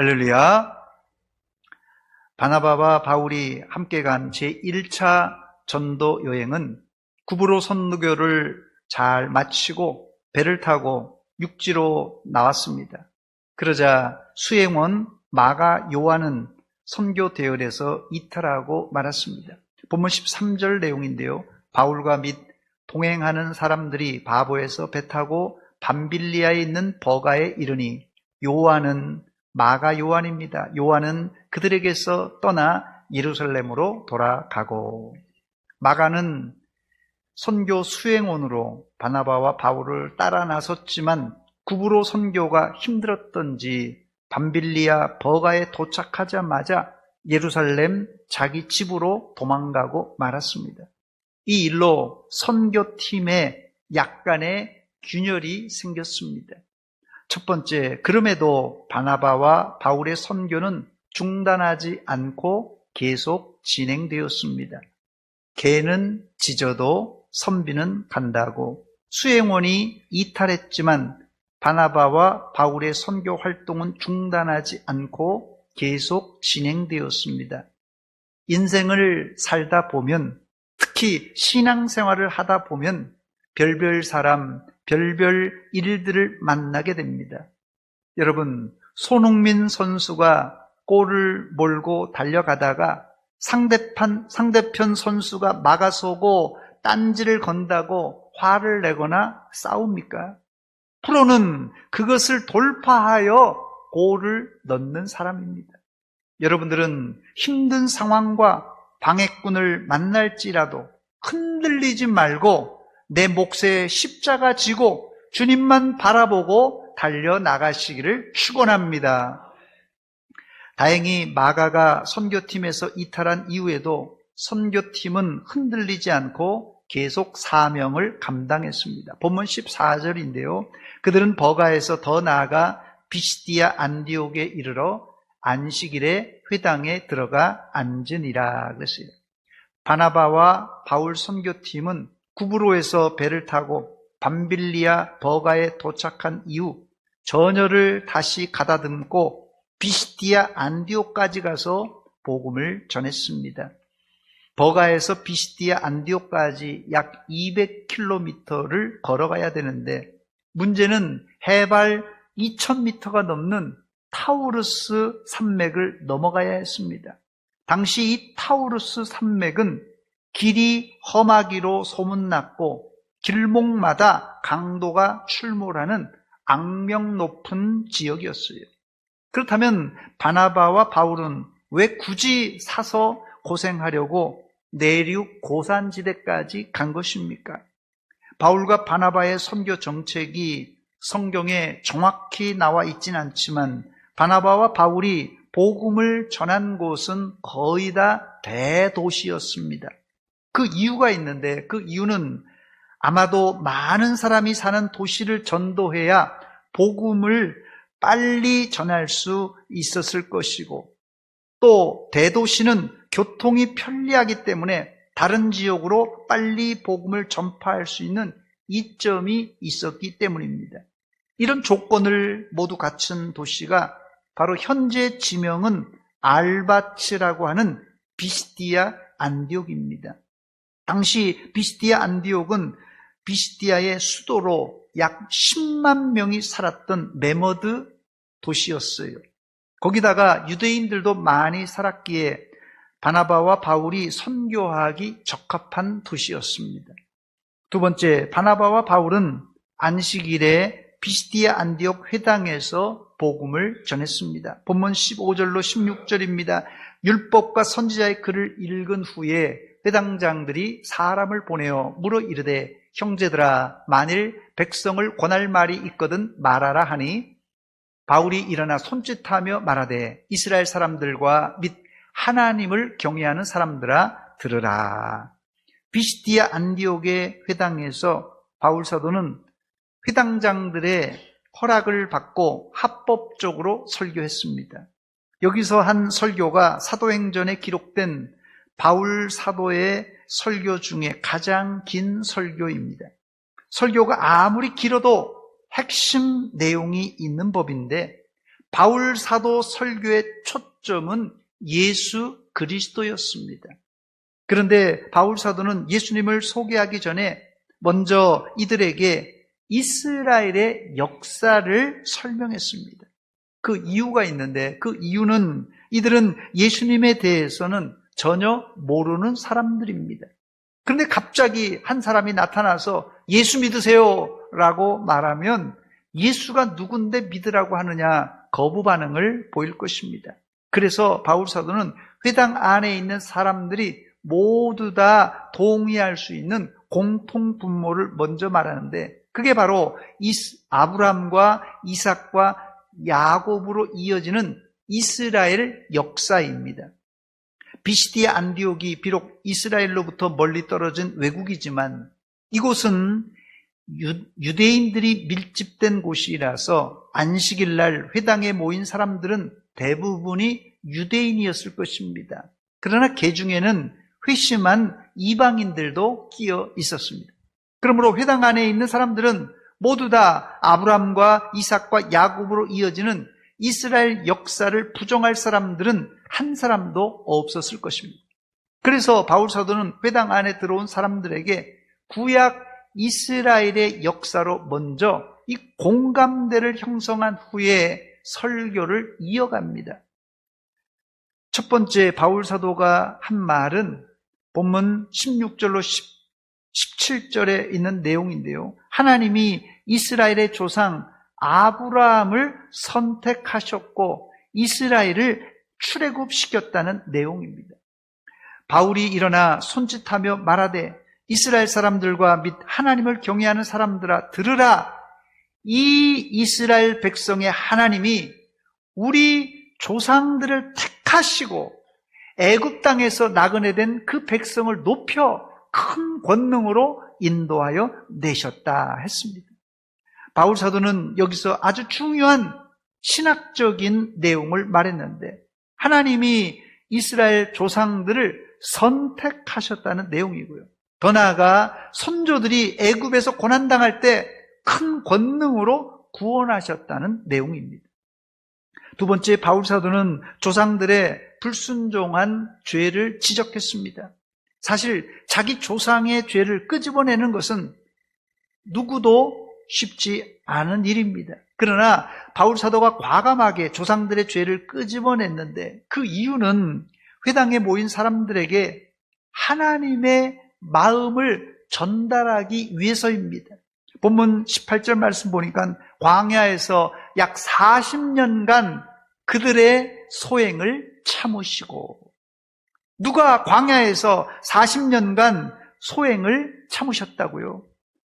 할렐루야. 바나바와 바울이 함께 간 제1차 전도 여행은 구브로 선교를 잘 마치고 배를 타고 육지로 나왔습니다. 그러자 수행원 마가 요한은 선교 대열에서 이탈하고 말았습니다. 본문 13절 내용인데요. 바울과 및 동행하는 사람들이 바보에서 배 타고 밤빌리아에 있는 버가에 이르니 요한은 마가 요한입니다. 요한은 그들에게서 떠나 예루살렘으로 돌아가고, 마가는 선교 수행원으로 바나바와 바울을 따라 나섰지만 구브로 선교가 힘들었던지 밤빌리아 버가에 도착하자마자 예루살렘 자기 집으로 도망가고 말았습니다. 이 일로 선교팀에 약간의 균열이 생겼습니다. 첫 번째, 그럼에도 바나바와 바울의 선교는 중단하지 않고 계속 진행되었습니다. 개는 짖어도 선비는 간다고, 수행원이 이탈했지만 바나바와 바울의 선교 활동은 중단하지 않고 계속 진행되었습니다. 인생을 살다 보면, 특히 신앙생활을 하다 보면 별별 사람, 별별 일들을 만나게 됩니다. 여러분, 손흥민 선수가 골을 몰고 달려가다가 상대편 선수가 막아서고 딴지를 건다고 화를 내거나 싸웁니까? 프로는 그것을 돌파하여 골을 넣는 사람입니다. 여러분들은 힘든 상황과 방해꾼을 만날지라도 흔들리지 말고 내 몫에 십자가 지고 주님만 바라보고 달려나가시기를 축원합니다. 다행히 마가가 선교팀에서 이탈한 이후에도 선교팀은 흔들리지 않고 계속 사명을 감당했습니다. 본문 14절인데요. 그들은 버가에서 더 나아가 비시디아 안디옥에 이르러 안식일에 회당에 들어가 앉으니라 그랬어요. 바나바와 바울 선교팀은 구브로에서 배를 타고 밤빌리아 버가에 도착한 이후 전열을 다시 가다듬고 비시디아 안디옥까지 가서 복음을 전했습니다. 버가에서 비시디아 안디옥까지 약 200km를 걸어가야 되는데, 문제는 해발 2000m가 넘는 타우루스 산맥을 넘어가야 했습니다. 당시 이 타우루스 산맥은 길이 험하기로 소문났고 길목마다 강도가 출몰하는 악명 높은 지역이었어요. 그렇다면 바나바와 바울은 왜 굳이 사서 고생하려고 내륙 고산지대까지 간 것입니까? 바울과 바나바의 선교 정책이 성경에 정확히 나와 있지는 않지만 바나바와 바울이 복음을 전한 곳은 거의 다 대도시였습니다. 그 이유가 있는데, 그 이유는 아마도 많은 사람이 사는 도시를 전도해야 복음을 빨리 전할 수 있었을 것이고, 또 대도시는 교통이 편리하기 때문에 다른 지역으로 빨리 복음을 전파할 수 있는 이점이 있었기 때문입니다. 이런 조건을 모두 갖춘 도시가 바로 현재 지명은 알바츠라고 하는 비시디아 안디옥입니다. 당시 비시디아 안디옥은 비시디아의 수도로 약 10만 명이 살았던 메머드 도시였어요. 거기다가 유대인들도 많이 살았기에 바나바와 바울이 선교하기 적합한 도시였습니다. 두 번째, 바나바와 바울은 안식일에 비시디아 안디옥 회당에서 복음을 전했습니다. 본문 15절로 16절입니다. 율법과 선지자의 글을 읽은 후에 회당장들이 사람을 보내어 물어 이르되, 형제들아, 만일 백성을 권할 말이 있거든 말하라 하니, 바울이 일어나 손짓하며 말하되, 이스라엘 사람들과 및 하나님을 경외하는 사람들아 들으라. 비시디아 안디옥의 회당에서 바울 사도는 회당장들의 허락을 받고 합법적으로 설교했습니다. 여기서 한 설교가 사도행전에 기록된 바울 사도의 설교 중에 가장 긴 설교입니다. 설교가 아무리 길어도 핵심 내용이 있는 법인데, 바울 사도 설교의 초점은 예수 그리스도였습니다. 그런데 바울 사도는 예수님을 소개하기 전에 먼저 이들에게 이스라엘의 역사를 설명했습니다. 그 이유가 있는데, 그 이유는 이들은 예수님에 대해서는 전혀 모르는 사람들입니다. 그런데 갑자기 한 사람이 나타나서 예수 믿으세요 라고 말하면 예수가 누군데 믿으라고 하느냐 거부 반응을 보일 것입니다. 그래서 바울 사도는 회당 안에 있는 사람들이 모두 다 동의할 수 있는 공통 분모를 먼저 말하는데, 그게 바로 아브라함과 이삭과 야곱으로 이어지는 이스라엘 역사입니다. 비시디의 안디옥이 비록 이스라엘로부터 멀리 떨어진 외국이지만 이곳은 유대인들이 밀집된 곳이라서 안식일날 회당에 모인 사람들은 대부분이 유대인이었을 것입니다. 그러나 그 중에는 회심한 이방인들도 끼어 있었습니다. 그러므로 회당 안에 있는 사람들은 모두 다 아브라함과 이삭과 야곱으로 이어지는 이스라엘 역사를 부정할 사람들은 한 사람도 없었을 것입니다. 그래서 바울 사도는 회당 안에 들어온 사람들에게 구약 이스라엘의 역사로 먼저 이 공감대를 형성한 후에 설교를 이어갑니다. 첫 번째 바울 사도가 한 말은 본문 16절로 17절에 있는 내용인데요. 하나님이 이스라엘의 조상 아브라함을 선택하셨고 이스라엘을 출애굽시켰다는 내용입니다. 바울이 일어나 손짓하며 말하되 이스라엘 사람들과 및 하나님을 경외하는 사람들아 들으라. 이 이스라엘 백성의 하나님이 우리 조상들을 택하시고 애굽 땅에서 나그네된 그 백성을 높여 큰 권능으로 인도하여 내셨다 했습니다. 바울 사도는 여기서 아주 중요한 신학적인 내용을 말했는데, 하나님이 이스라엘 조상들을 선택하셨다는 내용이고요. 더 나아가 선조들이 애굽에서 고난당할 때 큰 권능으로 구원하셨다는 내용입니다. 두 번째, 바울 사도는 조상들의 불순종한 죄를 지적했습니다. 사실 자기 조상의 죄를 끄집어내는 것은 누구도 쉽지 않은 일입니다. 그러나 바울 사도가 과감하게 조상들의 죄를 끄집어냈는데 그 이유는 회당에 모인 사람들에게 하나님의 마음을 전달하기 위해서입니다. 본문 18절 말씀 보니까 광야에서 약 40년간 그들의 소행을 참으시고, 누가 광야에서 40년간 소행을 참으셨다고요?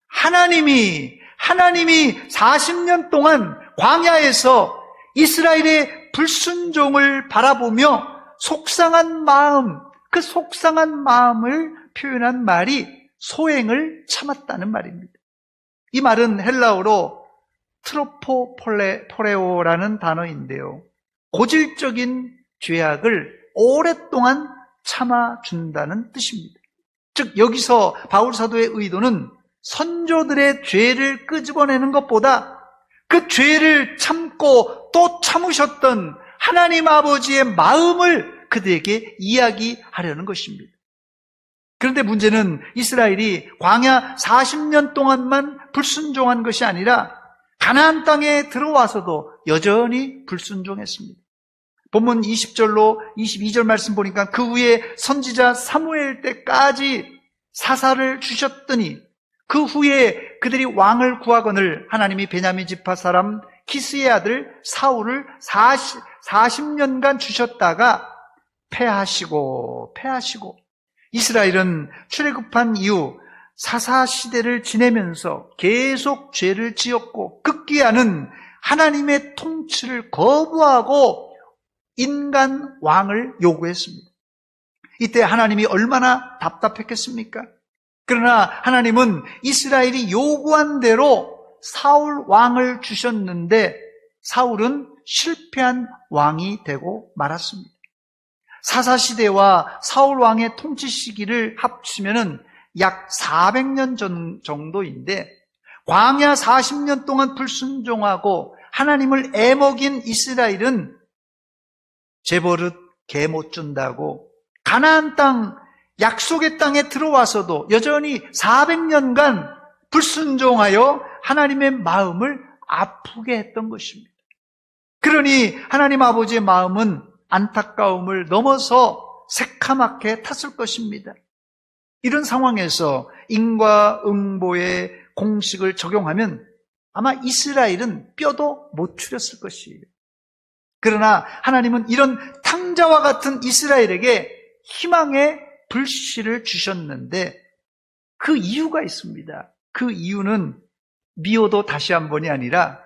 하나님이 40년 동안 광야에서 이스라엘의 불순종을 바라보며 속상한 마음, 그 속상한 마음을 표현한 말이 소행을 참았다는 말입니다. 이 말은 헬라어로 트로포폴레오라는 단어인데요. 고질적인 죄악을 오랫동안 참아준다는 뜻입니다. 즉 여기서 바울 사도의 의도는 선조들의 죄를 끄집어내는 것보다 그 죄를 참고 또 참으셨던 하나님 아버지의 마음을 그들에게 이야기하려는 것입니다. 그런데 문제는 이스라엘이 광야 40년 동안만 불순종한 것이 아니라 가나안 땅에 들어와서도 여전히 불순종했습니다. 본문 20절로 22절 말씀 보니까 그 후에 선지자 사무엘 때까지 사사를 주셨더니 그 후에 그들이 왕을 구하거늘 하나님이 베냐민 지파 사람 키스의 아들 사울을 40년간 주셨다가 패하시고 이스라엘은 출애굽한 이후 사사시대를 지내면서 계속 죄를 지었고 급기야는 하나님의 통치를 거부하고 인간 왕을 요구했습니다. 이때 하나님이 얼마나 답답했겠습니까? 그러나 하나님은 이스라엘이 요구한 대로 사울 왕을 주셨는데 사울은 실패한 왕이 되고 말았습니다. 사사시대와 사울 왕의 통치 시기를 합치면 약 400년 정도인데 광야 40년 동안 불순종하고 하나님을 애먹인 이스라엘은 재버릇 개 못 준다고 가나안 땅, 약속의 땅에 들어와서도 여전히 400년간 불순종하여 하나님의 마음을 아프게 했던 것입니다. 그러니 하나님 아버지의 마음은 안타까움을 넘어서 새카맣게 탔을 것입니다. 이런 상황에서 인과응보의 공식을 적용하면 아마 이스라엘은 뼈도 못 추렸을 것이에요. 그러나 하나님은 이런 탕자와 같은 이스라엘에게 희망의 불씨를 주셨는데 그 이유가 있습니다. 그 이유는 미워도 다시 한 번이 아니라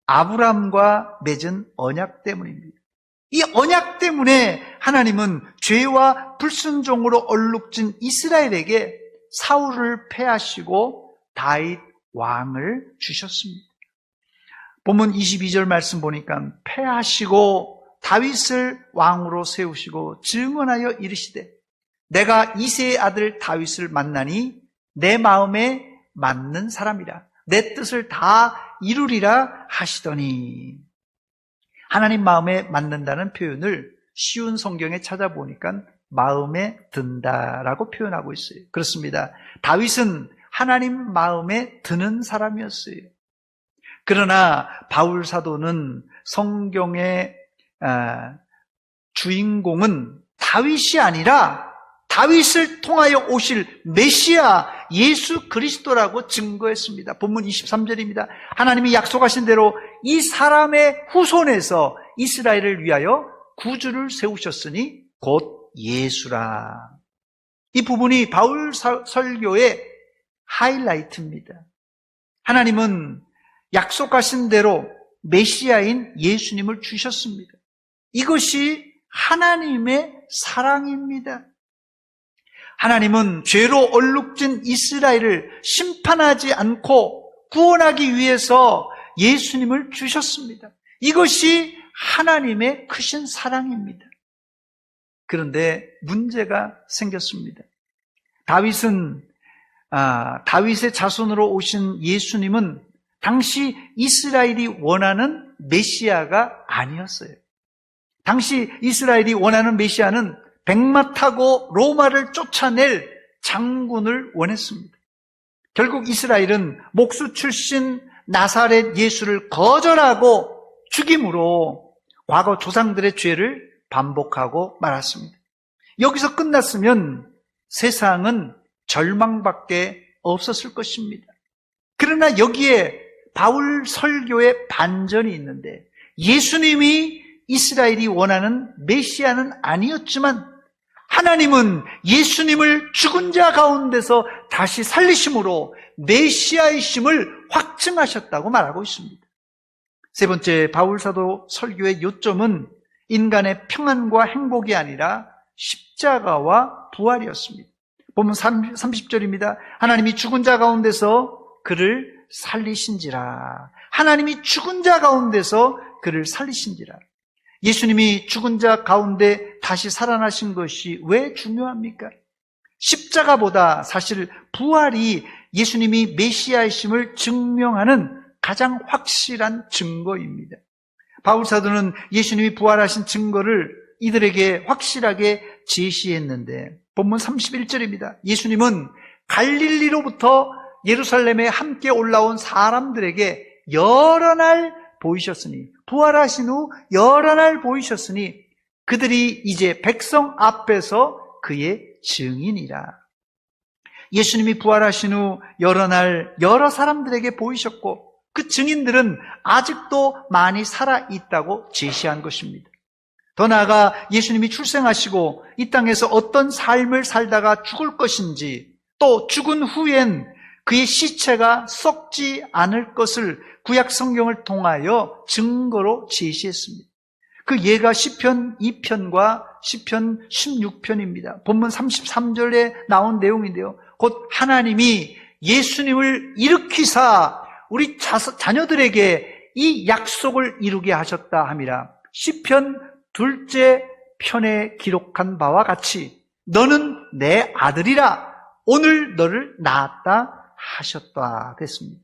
아브람과 맺은 언약 때문입니다. 이 언약 때문에 하나님은 죄와 불순종으로 얼룩진 이스라엘에게 사울을 패하시고 다윗 왕을 주셨습니다. 본문 22절 말씀 보니까 패하시고 다윗을 왕으로 세우시고 증언하여 이르시되 내가 이새의 아들 다윗을 만나니 내 마음에 맞는 사람이라 내 뜻을 다 이루리라 하시더니 하나님 마음에 맞는다는 표현을 쉬운 성경에 찾아보니까 마음에 든다라고 표현하고 있어요. 그렇습니다. 다윗은 하나님 마음에 드는 사람이었어요. 그러나 바울 사도는 성경의 주인공은 다윗이 아니라 다윗을 통하여 오실 메시아 예수 그리스도라고 증거했습니다. 본문 23절입니다. 하나님이 약속하신 대로 이 사람의 후손에서 이스라엘을 위하여 구주를 세우셨으니 곧 예수라. 이 부분이 바울 설교의 하이라이트입니다. 하나님은 약속하신 대로 메시아인 예수님을 주셨습니다. 이것이 하나님의 사랑입니다. 하나님은 죄로 얼룩진 이스라엘을 심판하지 않고 구원하기 위해서 예수님을 주셨습니다. 이것이 하나님의 크신 사랑입니다. 그런데 문제가 생겼습니다. 다윗의 자손으로 오신 예수님은 당시 이스라엘이 원하는 메시아가 아니었어요. 당시 이스라엘이 원하는 메시아는 백마 타고 로마를 쫓아낼 장군을 원했습니다. 결국 이스라엘은 목수 출신 나사렛 예수를 거절하고 죽임으로 과거 조상들의 죄를 반복하고 말았습니다. 여기서 끝났으면 세상은 절망밖에 없었을 것입니다. 그러나 여기에 바울 설교의 반전이 있는데 예수님이 이스라엘이 원하는 메시아는 아니었지만 하나님은 예수님을 죽은 자 가운데서 다시 살리심으로 메시아이심을 확증하셨다고 말하고 있습니다. 세 번째, 바울 사도 설교의 요점은 인간의 평안과 행복이 아니라 십자가와 부활이었습니다. 본문 30절입니다. 하나님이 죽은 자 가운데서 그를 살리신지라. 하나님이 죽은 자 가운데서 그를 살리신지라. 예수님이 죽은 자 가운데 다시 살아나신 것이 왜 중요합니까? 십자가보다 사실 부활이 예수님이 메시아이심을 증명하는 가장 확실한 증거입니다. 바울 사도는 예수님이 부활하신 증거를 이들에게 확실하게 제시했는데 본문 31절입니다. 예수님은 갈릴리로부터 예루살렘에 함께 올라온 사람들에게 여러 날 보이셨으니 부활하신 후 여러 날 보이셨으니 그들이 이제 백성 앞에서 그의 증인이라. 예수님이 부활하신 후 여러 날 여러 사람들에게 보이셨고 그 증인들은 아직도 많이 살아있다고 제시한 것입니다. 더 나아가 예수님이 출생하시고 이 땅에서 어떤 삶을 살다가 죽을 것인지 또 죽은 후엔 그의 시체가 썩지 않을 것을 구약 성경을 통하여 증거로 제시했습니다. 그 예가 시편 2편과 시편 16편입니다. 본문 33절에 나온 내용인데요. 곧 하나님이 예수님을 일으키사 우리 자녀들에게 이 약속을 이루게 하셨다 함이라. 시편 2째 편에 기록한 바와 같이 너는 내 아들이라 오늘 너를 낳았다 하셨다 됐습니다.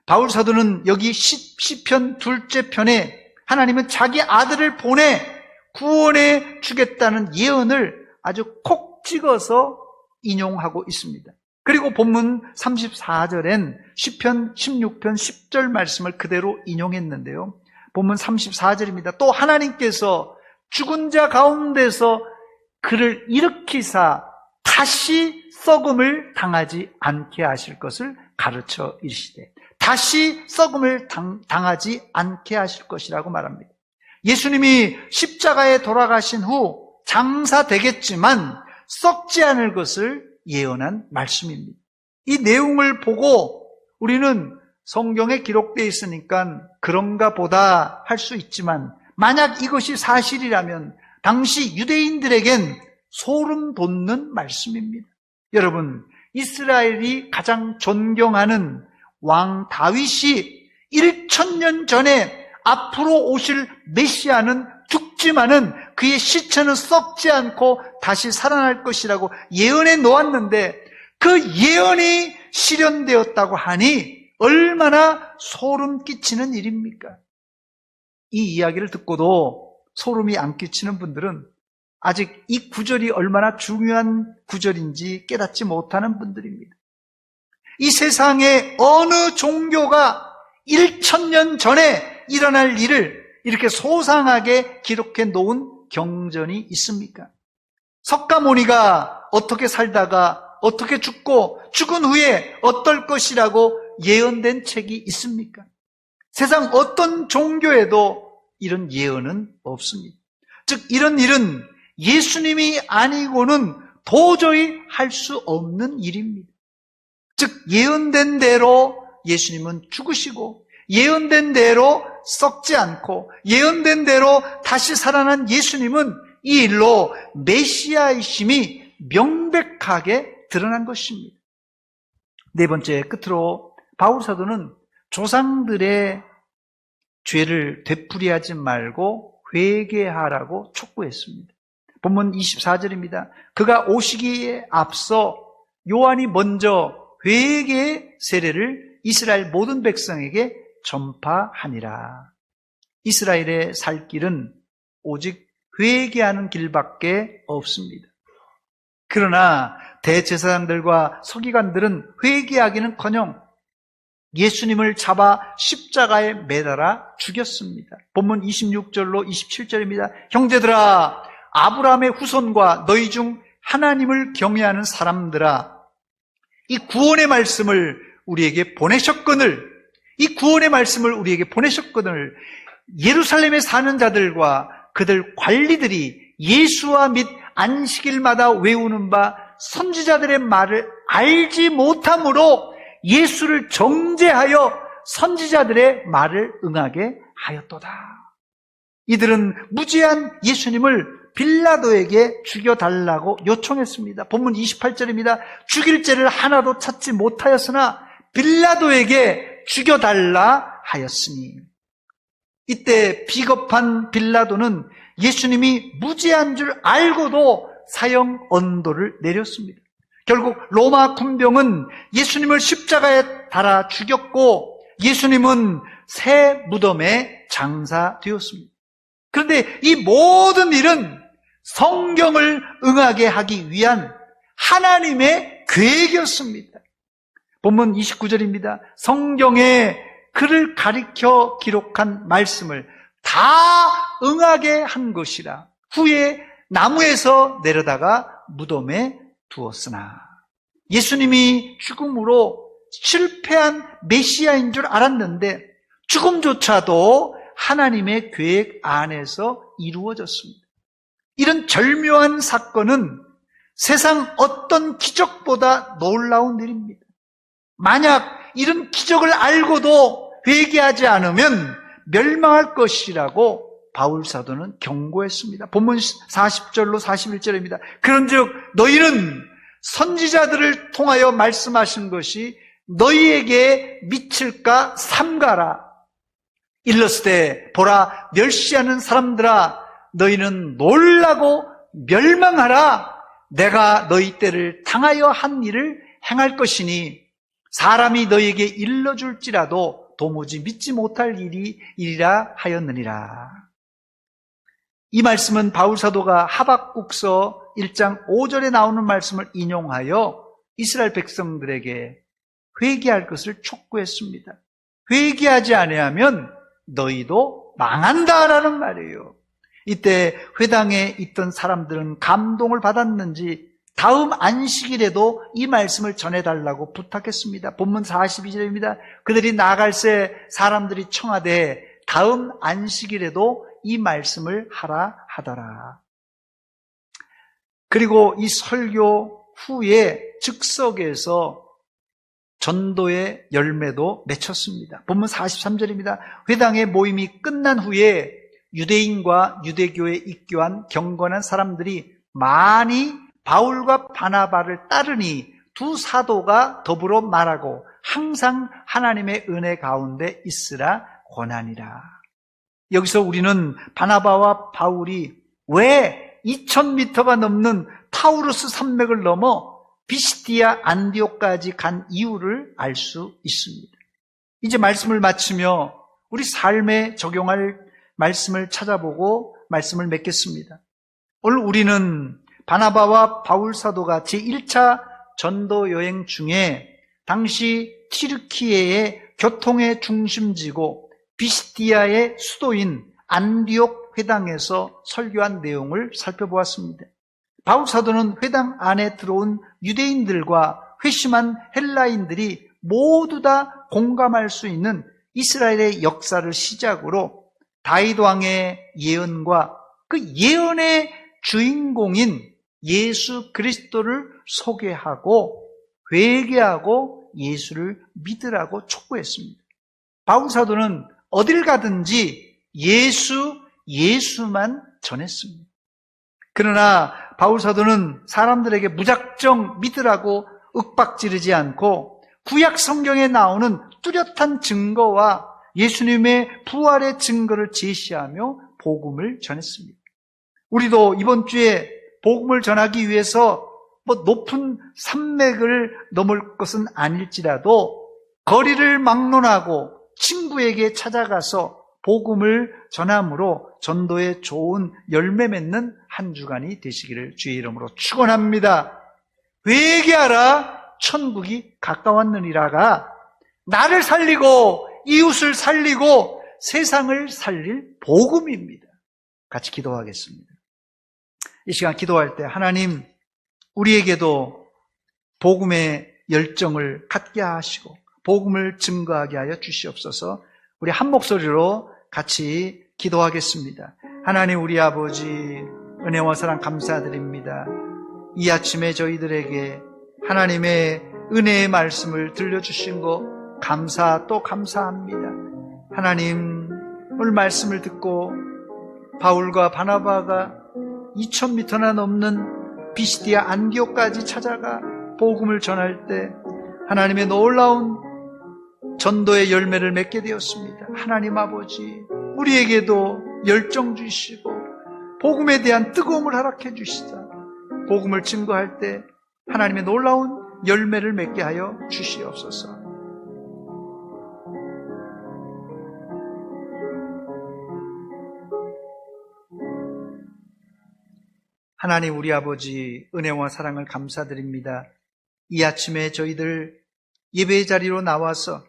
바울 사도는 여기 시편 2째 편에 하나님은 자기 아들을 보내 구원해 주겠다는 예언을 아주 콕 찍어서 인용하고 있습니다. 그리고 본문 34절엔 시편 16편 10절 말씀을 그대로 인용했는데요. 본문 34절입니다. 또 하나님께서 죽은 자 가운데서 그를 일으키사 다시 썩음을 당하지 않게 하실 것을 가르쳐 이르시되, 다시 썩음을 당하지 않게 하실 것이라고 말합니다. 예수님이 십자가에 돌아가신 후 장사되겠지만 썩지 않을 것을 예언한 말씀입니다. 이 내용을 보고 우리는 성경에 기록되어 있으니까 그런가 보다 할 수 있지만, 만약 이것이 사실이라면 당시 유대인들에겐 소름 돋는 말씀입니다. 여러분, 이스라엘이 가장 존경하는 왕 다윗이 1000년 전에 앞으로 오실 메시아는 죽지만은 그의 시체는 썩지 않고 다시 살아날 것이라고 예언해 놓았는데, 그 예언이 실현되었다고 하니 얼마나 소름 끼치는 일입니까? 이 이야기를 듣고도 소름이 안 끼치는 분들은 아직 이 구절이 얼마나 중요한 구절인지 깨닫지 못하는 분들입니다. 이 세상에 어느 종교가 1000년 전에 일어날 일을 이렇게 소상하게 기록해 놓은 경전이 있습니까? 석가모니가 어떻게 살다가 어떻게 죽고 죽은 후에 어떨 것이라고 예언된 책이 있습니까? 세상 어떤 종교에도 이런 예언은 없습니다. 즉, 이런 일은 예수님이 아니고는 도저히 할 수 없는 일입니다. 즉, 예언된 대로 예수님은 죽으시고, 예언된 대로 썩지 않고, 예언된 대로 다시 살아난 예수님은 이 일로 메시아이심이 명백하게 드러난 것입니다. 네 번째, 끝으로 바울 사도는 조상들의 죄를 되풀이하지 말고 회개하라고 촉구했습니다. 본문 24절입니다. 그가 오시기에 앞서 요한이 먼저 회개의 세례를 이스라엘 모든 백성에게 전파하니라. 이스라엘의 살 길은 오직 회개하는 길밖에 없습니다. 그러나 대제사장들과 서기관들은 회개하기는커녕 예수님을 잡아 십자가에 매달아 죽였습니다. 본문 26절로 27절입니다. 형제들아, 아브라함의 후손과 너희 중 하나님을 경외하는 사람들아, 이 구원의 말씀을 우리에게 보내셨거늘, 이 구원의 말씀을 우리에게 보내셨거늘 예루살렘에 사는 자들과 그들 관리들이 예수와 및 안식일마다 외우는 바 선지자들의 말을 알지 못함으로 예수를 정죄하여 선지자들의 말을 응하게 하였도다. 이들은 무지한 예수님을 빌라도에게 죽여달라고 요청했습니다. 본문 28절입니다. 죽일 죄를 하나도 찾지 못하였으나 빌라도에게 죽여달라 하였으니, 이때 비겁한 빌라도는 예수님이 무죄한 줄 알고도 사형 언도를 내렸습니다. 결국 로마 군병은 예수님을 십자가에 달아 죽였고 예수님은 새 무덤에 장사되었습니다. 그런데 이 모든 일은 성경을 응하게 하기 위한 하나님의 계획이었습니다. 본문 29절입니다. 성경에 그를 가리켜 기록한 말씀을 다 응하게 한 것이라. 후에 나무에서 내려다가 무덤에 두었으나, 예수님이 죽음으로 실패한 메시아인 줄 알았는데 죽음조차도 하나님의 계획 안에서 이루어졌습니다. 이런 절묘한 사건은 세상 어떤 기적보다 놀라운 일입니다. 만약 이런 기적을 알고도 회개하지 않으면 멸망할 것이라고 바울 사도는 경고했습니다. 본문 40절로 41절입니다. 그런즉 너희는 선지자들을 통하여 말씀하신 것이 너희에게 미칠까 삼가라. 일렀으되 보라, 멸시하는 사람들아, 너희는 놀라고 멸망하라. 내가 너희 때를 당하여 한 일을 행할 것이니 사람이 너에게 일러줄지라도 도무지 믿지 못할 일이라 하였느니라. 이 말씀은 바울 사도가 하박국서 1장 5절에 나오는 말씀을 인용하여 이스라엘 백성들에게 회개할 것을 촉구했습니다. 회개하지 아니하면 너희도 망한다라는 말이에요. 이때 회당에 있던 사람들은 감동을 받았는지 다음 안식일에도 이 말씀을 전해달라고 부탁했습니다. 본문 42절입니다. 그들이 나갈새 사람들이 청하되 다음 안식일에도 이 말씀을 하라 하더라. 그리고 이 설교 후에 즉석에서 전도의 열매도 맺혔습니다. 본문 43절입니다. 회당의 모임이 끝난 후에 유대인과 유대교에 입교한 경건한 사람들이 많이 바울과 바나바를 따르니 두 사도가 더불어 말하고 항상 하나님의 은혜 가운데 있으라 권하니라. 여기서 우리는 바나바와 바울이 왜 2000m가 넘는 타우루스 산맥을 넘어 비시디아 안디옥까지 간 이유를 알 수 있습니다. 이제 말씀을 마치며 우리 삶에 적용할 말씀을 찾아보고 말씀을 맺겠습니다. 오늘 우리는 바나바와 바울 사도가 제1차 전도 여행 중에 당시 튀르키예의 교통의 중심지고 비시디아의 수도인 안디옥 회당에서 설교한 내용을 살펴보았습니다. 바울 사도는 회당 안에 들어온 유대인들과 회심한 헬라인들이 모두 다 공감할 수 있는 이스라엘의 역사를 시작으로 다윗 왕의 예언과 그 예언의 주인공인 예수 그리스도를 소개하고 회개하고 예수를 믿으라고 촉구했습니다. 바울 사도는 어딜 가든지 예수만 전했습니다. 그러나 바울 사도는 사람들에게 무작정 믿으라고 윽박지르지 않고 구약 성경에 나오는 뚜렷한 증거와 예수님의 부활의 증거를 제시하며 복음을 전했습니다. 우리도 이번 주에 복음을 전하기 위해서 높은 산맥을 넘을 것은 아닐지라도 거리를 막론하고 친구에게 찾아가서 복음을 전함으로 전도에 좋은 열매 맺는 한 주간이 되시기를 주의 이름으로 축원합니다. 회개하라 천국이 가까웠느니라가 나를 살리고 이웃을 살리고 세상을 살릴 복음입니다. 같이 기도하겠습니다. 이 시간 기도할 때 하나님 우리에게도 복음의 열정을 갖게 하시고 복음을 증거하게 하여 주시옵소서. 우리 한 목소리로 같이 기도하겠습니다. 하나님 우리 아버지 은혜와 사랑 감사드립니다. 이 아침에 저희들에게 하나님의 은혜의 말씀을 들려주신 것 감사 또 감사합니다. 하나님 오늘 말씀을 듣고 바울과 바나바가 2000m나 넘는 비시디아 안디옥까지 찾아가 복음을 전할 때 하나님의 놀라운 전도의 열매를 맺게 되었습니다. 하나님 아버지 우리에게도 열정 주시고 복음에 대한 뜨거움을 허락해 주시자 복음을 증거할 때 하나님의 놀라운 열매를 맺게 하여 주시옵소서. 하나님 우리 아버지 은혜와 사랑을 감사드립니다. 이 아침에 저희들 예배의 자리로 나와서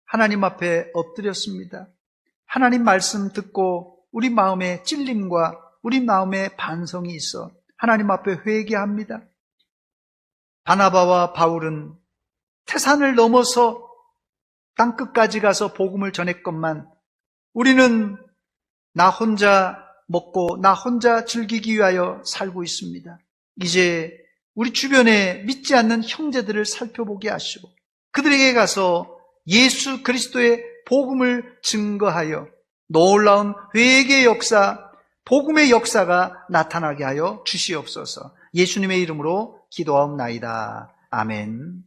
하나님 앞에 엎드렸습니다. 하나님 말씀 듣고 우리 마음에 찔림과 우리 마음에 반성이 있어 하나님 앞에 회개합니다. 바나바와 바울은 태산을 넘어서 땅끝까지 가서 복음을 전했건만 우리는 나 혼자 먹고 나 혼자 즐기기 위하여 살고 있습니다. 이제 우리 주변에 믿지 않는 형제들을 살펴보게 하시고 그들에게 가서 예수 그리스도의 복음을 증거하여 놀라운 회개의 역사, 복음의 역사가 나타나게 하여 주시옵소서. 예수님의 이름으로 기도하옵나이다. 아멘.